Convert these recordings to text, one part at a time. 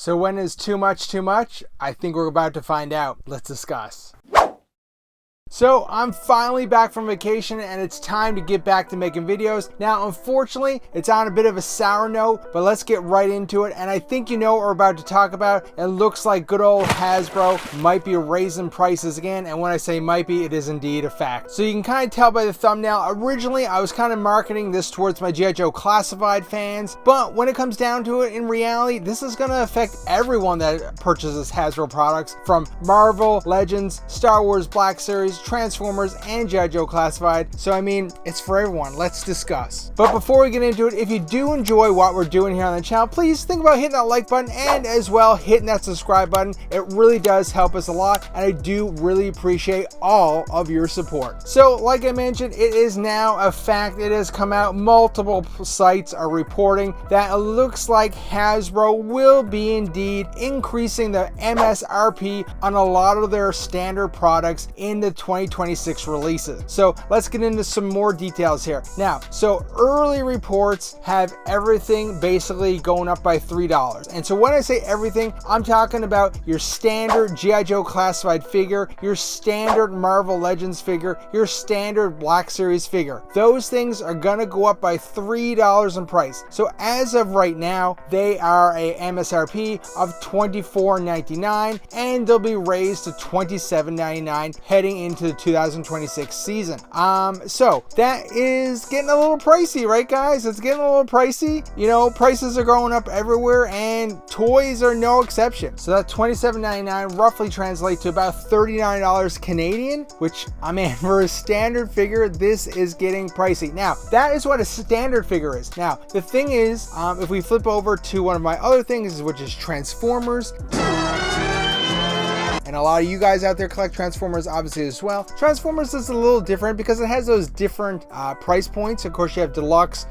So when is too much too much? I think we're about to find out. Let's discuss. So I'm finally back from vacation and it's time to get back to making videos. Now, unfortunately, it's on a bit of a sour note, but let's get right into it. And I think you know what we're about to talk about. It looks like good old Hasbro might be raising prices again. And when I say might be, it is indeed a fact. So you can kind of tell by the thumbnail, originally I was kind of marketing this towards my G.I. Joe Classified fans. But when it comes down to it, in reality, this is going to affect everyone that purchases Hasbro products, from Marvel, Legends, Star Wars Black Series, Transformers, and G.I. Joe Classified. So I mean, it's for everyone. Let's discuss. But before we get into it, if you do enjoy what we're doing here on the channel, please think about hitting that like button and as well hitting that subscribe button. It really does help us a lot, and I do really appreciate all of your support. So like I mentioned, it is now a fact. It has come out. Multiple sites are reporting that it looks like Hasbro will be indeed increasing the MSRP on a lot of their standard products in the 2026 releases. So let's get into some more details here. Now, so early reports have everything basically going up by $3. And so when I say everything, I'm talking about your standard G.I. Joe Classified figure, your standard Marvel Legends figure, your standard Black Series figure. Those things are gonna go up by $3 in price. So as of right now, they are a MSRP of $24.99 and they'll be raised to $27.99 heading into the 2026 season. So that is getting a little pricey, right guys? It's getting a little pricey. You know, prices are going up everywhere and toys are no exception. So that $27.99 roughly translates to about $39 Canadian, which I mean, for a standard figure, this is getting pricey. Now, that is what a standard figure is. Now, the thing is, if we flip over to one of my other things, which is Transformers, and a lot of you guys out there collect Transformers obviously as well. Transformers is a little different because it has those different price points. Of course, you have Deluxe,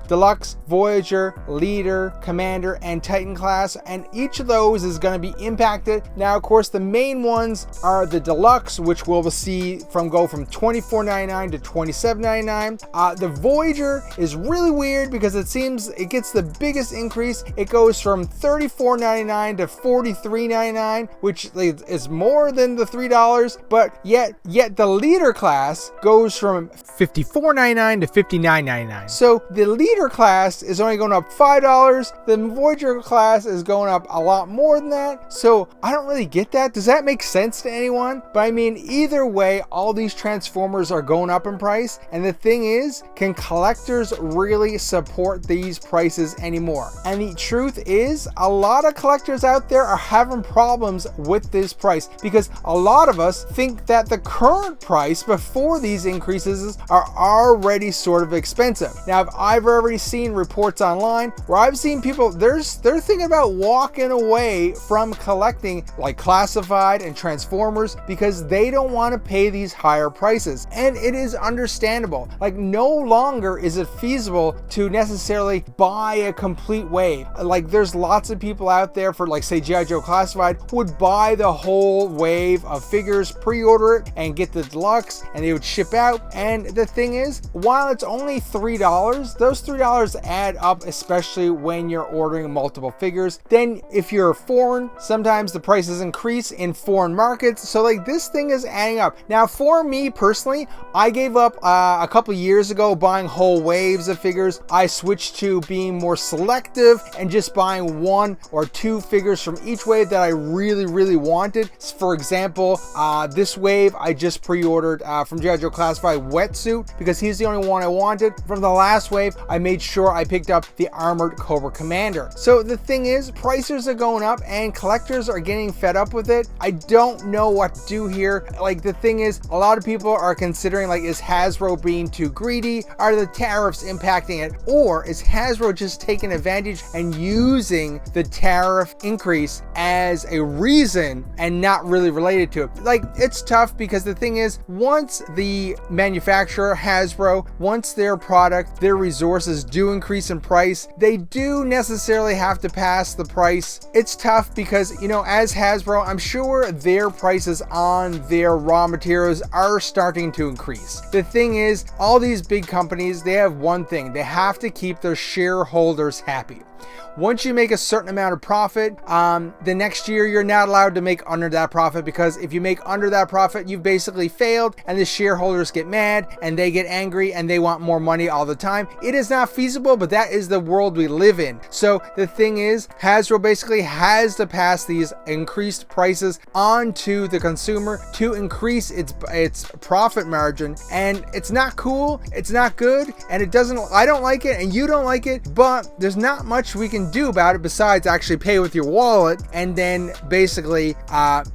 Voyager, Leader, Commander, and Titan class, and each of those is going to be impacted. Now, of course, the main ones are the Deluxe, which we'll see go from $24.99 to $27.99. The Voyager is really weird because it seems it gets the biggest increase. It goes from $34.99 to $43.99, which is more than the $3, but yet the Leader class goes from $54.99 to $59.99. So the Leader class is only going up $5. The Voyager class is going up a lot more than that. So I don't really get that. Does that make sense to anyone? But I mean, either way, all these Transformers are going up in price. And the thing is, can collectors really support these prices anymore? And the truth is, a lot of collectors out there are having problems with this price, because a lot of us think that the current price before these increases are already sort of expensive. Now, I've already seen reports online where I've seen people, they're thinking about walking away from collecting like Classified and Transformers because they don't want to pay these higher prices. And it is understandable. Like, no longer is it feasible to necessarily buy a complete wave. Like, there's lots of people out there for, like, say, G.I. Joe Classified who would buy the whole wave of figures, pre-order it, and get the Deluxe, and they would ship out. And the thing is, while it's only $3, those $3 add up, especially when you're ordering multiple figures. Then if you're foreign, sometimes the prices increase in foreign markets. So like, this thing is adding up. Now, for me personally, I gave up a couple years ago buying whole waves of figures. I switched to being more selective and just buying 1 or 2 figures from each wave that I really wanted. For example, this wave I just pre-ordered from G.I. Joe Classified Wetsuit because he's the only one I wanted. From the last wave, I made sure I picked up the Armored Cobra Commander. So the thing is, prices are going up and collectors are getting fed up with it. I don't know what to do here. Like, the thing is, a lot of people are considering, like, is Hasbro being too greedy? Are the tariffs impacting it? Or is Hasbro just taking advantage and using the tariff increase as a reason and not really really related to it. Like, it's tough because the thing is, once the manufacturer, Hasbro, once their product, their resources do increase in price, they do necessarily have to pass the price. It's tough because, you know, as Hasbro, I'm sure their prices on their raw materials are starting to increase. The thing is, all these big companies, they have one thing: they have to keep their shareholders happy. Once you make a certain amount of profit, the next year you're not allowed to make under that profit, because if you make under that profit, you've basically failed, and the shareholders get mad and they get angry and they want more money all the time. It is not feasible, but that is the world we live in. So the thing is, Hasbro basically has to pass these increased prices on to the consumer to increase its profit margin, and it's not cool, it's not good, and I don't like it, and you don't like it, but there's not much we can do about it besides actually pay with your wallet, and then basically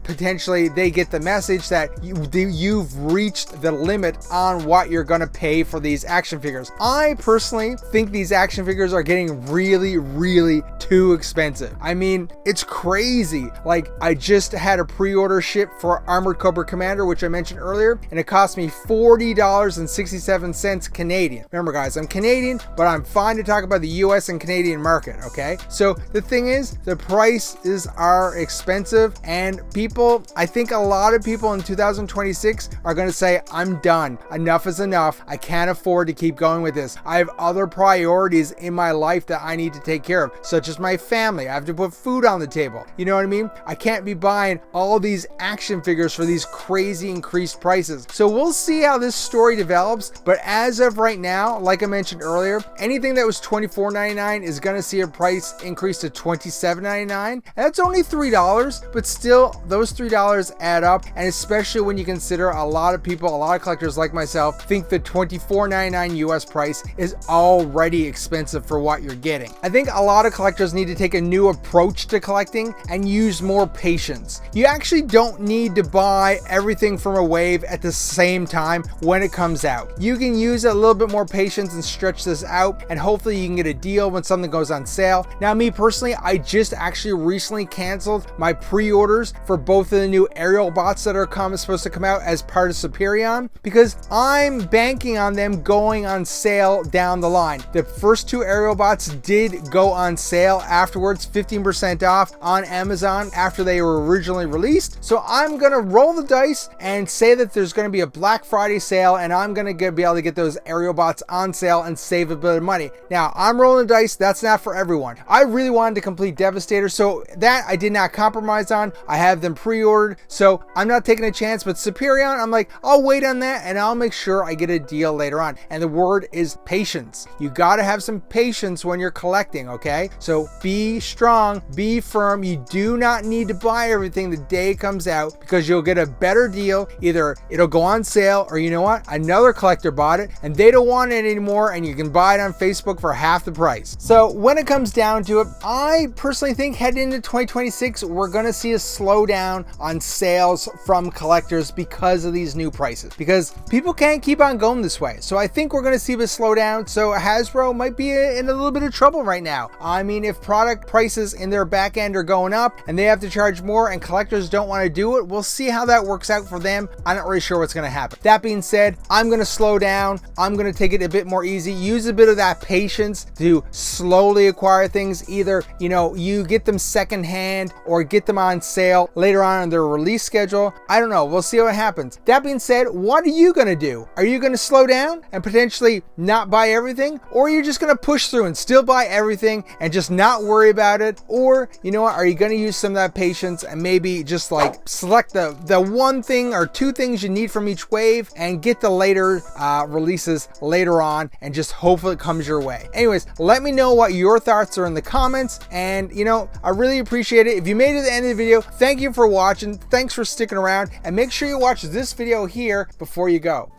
potentially they get the message that you've reached the limit on what you're going to pay for these action figures. I personally think these action figures are getting really too expensive. I mean, it's crazy. Like, I just had a pre-order ship for Armored Cobra Commander, which I mentioned earlier, and it cost me $40.67 Canadian. Remember guys, I'm Canadian, but I'm fine to talk about the US and Canadian market, okay? So the thing is, the prices are expensive, and people, I think a lot of people in 2026 are going to say, I'm done. Enough is enough. I can't afford to keep going with this. I have other priorities in my life that I need to take care of, such as my family. I have to put food on the table. You know what I mean? I can't be buying all these action figures for these crazy increased prices. So we'll see how this story develops, but as of right now, like I mentioned earlier, anything that was $24.99 is going to see a price increase to $27.99. That's only $3, but still those $3 add up, and especially when you consider a lot of people, a lot of collectors like myself, think the $24.99 US price is already expensive for what you're getting. I think a lot of collectors need to take a new approach to collecting and use more patience. You actually don't need to buy everything from a wave at the same time when it comes out. You can use a little bit more patience and stretch this out, and hopefully you can get a deal when something goes on sale. Now, me personally, I just actually recently canceled my pre-orders for both of the new aerial bots that are supposed to come out as part of Superion, because I'm banking on them going on sale down the line. The first two aerial bots did go on sale afterwards, 15% off on Amazon after they were originally released. So I'm gonna roll the dice and say that there's gonna be a Black Friday sale, and I'm gonna be able to get those aerial bots on sale and save a bit of money. Now, I'm rolling the dice. That's not for everyone. I really wanted to complete Devastator, so that I did not compromise on. I have them pre-ordered, so I'm not taking a chance. But Superion, I'm like, I'll wait on that, and I'll make sure I get a deal later on. And the word is patience. You gotta have some patience when you're collecting, okay? So be strong, be firm. You do not need to buy everything the day it comes out, because you'll get a better deal. Either it'll go on sale, or you know what? Another collector bought it and they don't want it anymore, and you can buy it on Facebook for half the price. So when it comes down to it, I personally think heading into 2026, we're going to see a slowdown on sales from collectors because of these new prices, because people can't keep on going this way. So I think we're going to see a slowdown. So Hasbro might be in a little bit of trouble right now. I mean, if product prices in their back end are going up and they have to charge more and collectors don't want to do it, we'll see how that works out for them. I'm not really sure what's going to happen. That being said, I'm going to slow down. I'm going to take it a bit more easy, use a bit of that patience to slowly acquire things. Either, you know, you get them secondhand or get them on sale later on in their release schedule. I don't know. We'll see what happens. That being said, what are you going to do? Are you going to slow down and potentially not buy everything? Or are you just going to push through and still buy everything and just not worry about it? Or, you know what, are you going to use some of that patience and maybe just like select the one thing or two things you need from each wave and get the later releases later on, and just hopefully it comes your way? Anyways, let me know what your thoughts are in the comments, and you know, I really appreciate it. If you made it to the end of the video, thank you for watching. Thanks for sticking around, and make sure you watch this video here before you go.